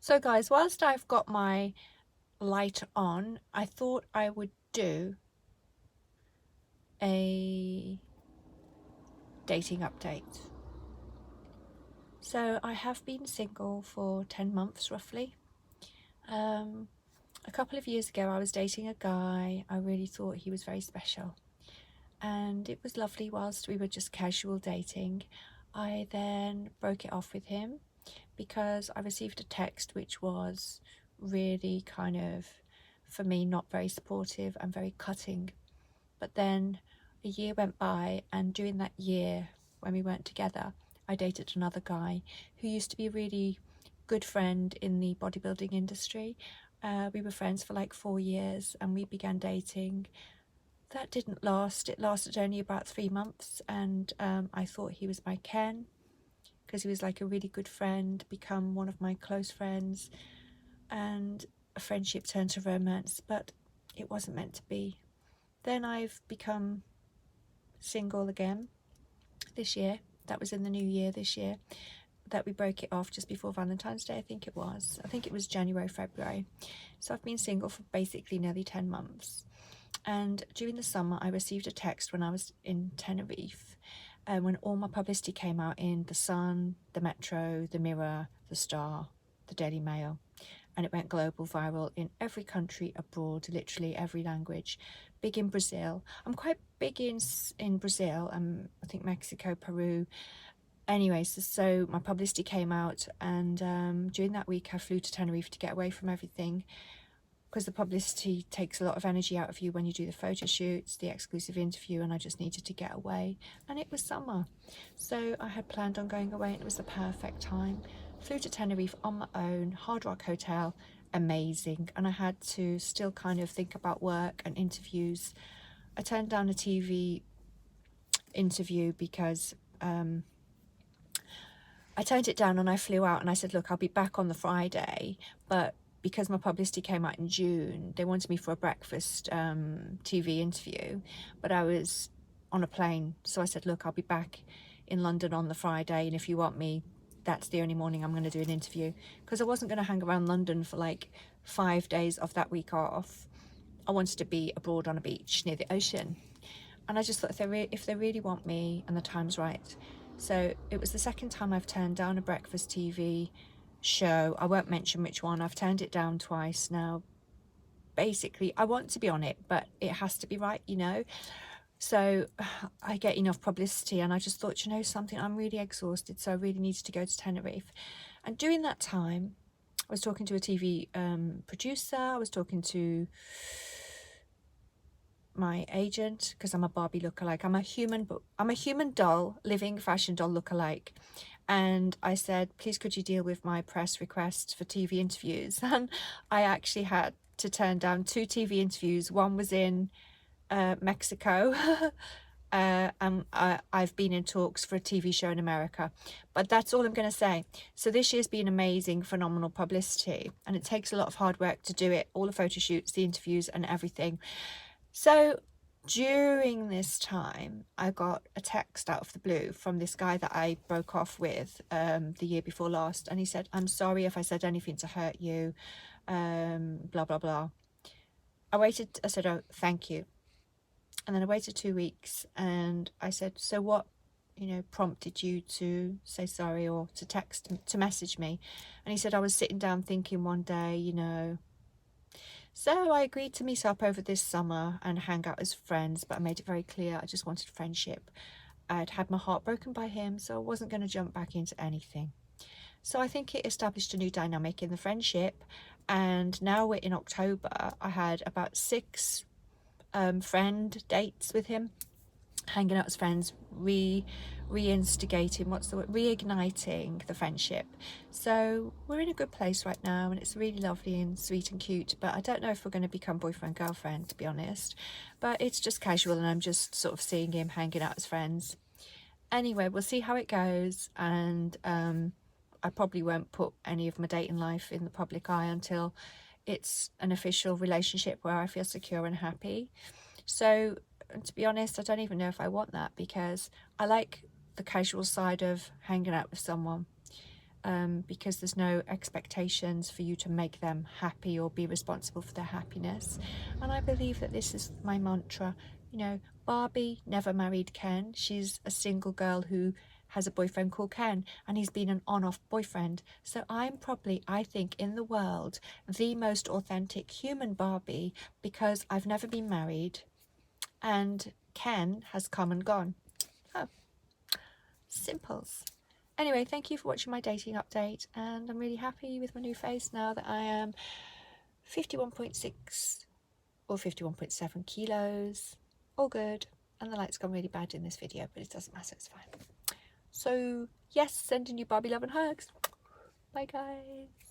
So guys, whilst I've got my light on, I thought I would do a dating update. So I have been single for 10 months roughly. A couple of years ago I was dating a guy. I really thought he was very special and it was lovely whilst we were just casual dating. I then broke it off with him because I received a text which was really kind of, for me, not very supportive and very cutting. But then a year went by, and during that year when we weren't together, I dated another guy who used to be a really good friend in the bodybuilding industry. We were friends for like 4 years and we began dating. That didn't last. It lasted only about 3 months, and I thought he was my Ken because he was like a really good friend, become one of my close friends, and a friendship turned to romance, but it wasn't meant to be. Then I've become single again this year. That was in the new year this year that we broke it off, just before Valentine's Day, I think it was. I think it was January, February. So I've been single for basically nearly 10 months. And during the summer, I received a text when I was in Tenerife, when all my publicity came out in The Sun, The Metro, The Mirror, The Star, The Daily Mail, and it went global, viral in every country abroad, literally every language. Big in Brazil. I'm quite big in Brazil, I think Mexico, Peru. Anyways, so my publicity came out, and during that week I flew to Tenerife to get away from everything, because the publicity takes a lot of energy out of you when you do the photo shoots, the exclusive interview, and I just needed to get away. And it was summer, so I had planned on going away, and it was the perfect time. Flew to Tenerife on my own, Hard Rock Hotel, amazing. And I had to still kind of think about work and interviews. I turned down a TV interview because I turned it down, and I flew out and I said, look, I'll be back on the Friday, but because my publicity came out in June, they wanted me for a breakfast TV interview, but I was on a plane. So I said, look, I'll be back in London on the Friday, and if you want me, that's the only morning I'm going to do an interview, because I wasn't going to hang around London for like 5 days of that week off. I wanted to be abroad on a beach near the ocean. And I just thought, if they really want me and the time's right. So it was the second time I've turned down a breakfast TV show. I won't mention which one. I've turned it down twice now. Basically, I want to be on it, but it has to be right, you know. So I get enough publicity, and I just thought, you know something, I'm really exhausted, so I really needed to go to Tenerife. And during that time, I was talking to a TV producer. I was talking to my agent, because I'm a Barbie lookalike. I'm a human doll, living fashion doll lookalike. And I said, please could you deal with my press requests for TV interviews? And I actually had to turn down 2 TV interviews. One was in Mexico. And I've been in talks for a TV show in America, but that's all I'm going to say. So this year's been amazing, phenomenal publicity, and it takes a lot of hard work to do it, all the photo shoots, the interviews and everything. So during this time, I got a text out of the blue from this guy that I broke off with the year before last, and he said, I'm sorry if I said anything to hurt you, blah blah blah. I said, oh, thank you. And then I waited 2 weeks, and I said, so what, you know, prompted you to say sorry or to message me? And he said, I was sitting down thinking one day, you know. So I agreed to meet up over this summer and hang out as friends, but I made it very clear I just wanted friendship. I'd had my heart broken by him, so I wasn't going to jump back into anything. So I think it established a new dynamic in the friendship, and now we're in October. I had about 6 friend dates with him, hanging out as friends, reigniting the friendship. So we're in a good place right now, and it's really lovely and sweet and cute, but I don't know if we're going to become boyfriend girlfriend, to be honest. But it's just casual, and I'm just sort of seeing him hanging out as friends. Anyway, we'll see how it goes, and I probably won't put any of my dating life in the public eye until it's an official relationship where I feel secure and happy. So to be honest, I don't even know if I want that, because I like the casual side of hanging out with someone. because there's no expectations for you to make them happy or be responsible for their happiness. And I believe that this is my mantra. You know, Barbie never married Ken. She's a single girl who has a boyfriend called Ken, and he's been an on-off boyfriend. So I'm probably, I think, in the world, the most authentic human Barbie, because I've never been married and Ken has come and gone. Oh, simples. Anyway, thank you for watching my dating update, and I'm really happy with my new face now that I am 51.6 or 51.7 kilos. All good. And the light's gone really bad in this video, but it doesn't matter, it's fine. So yes, sending you Barbie love and hugs. Bye guys.